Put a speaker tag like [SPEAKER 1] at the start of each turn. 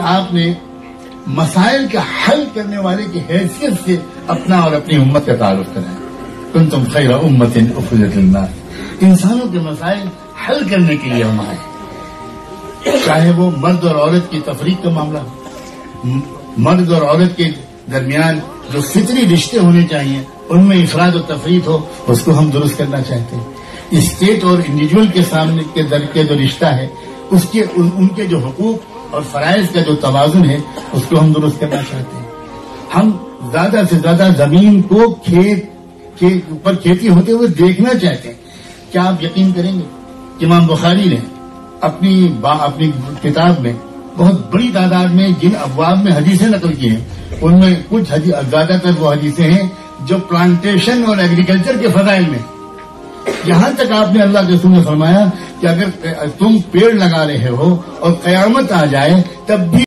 [SPEAKER 1] آپ نے مسائل کا حل کرنے والے کی حیثیت سے اپنا اور اپنی امت کا تعارف کرائیں. کنتم خیر امت اخرجت للناس. انسانوں کے مسائل حل کرنے کے لیے ہم آئے, چاہے وہ مرد اور عورت کی تفریق کا معاملہ ہو, مرد اور عورت کے درمیان جو فطری رشتے ہونے چاہیے ان میں افراد و تفریق ہو, اس کو ہم درست کرنا چاہتے ہیں. اسٹیٹ اور انڈیویجول کے سامنے کے جو رشتہ ہے اس کے ان کے جو حقوق اور فرائض کا جو توازن ہے اس کو ہم درست کرنا چاہتے ہیں. ہم زیادہ سے زیادہ زمین کو کھیت کے اوپر کھیتی ہوتے ہوئے دیکھنا چاہتے ہیں. کیا آپ یقین کریں گے کہ امام بخاری نے اپنی کتاب میں بہت بڑی تعداد میں جن ابواب میں حدیثیں نقل کی ہیں ان میں کچھ زیادہ تر وہ حدیثیں ہیں جو پلانٹیشن اور ایگریکلچر کے فضائل میں, یہاں تک آپ نے اللہ کے رسول نے فرمایا کہ اگر تم پیڑ لگا رہے ہو اور قیامت آ جائے تب بھی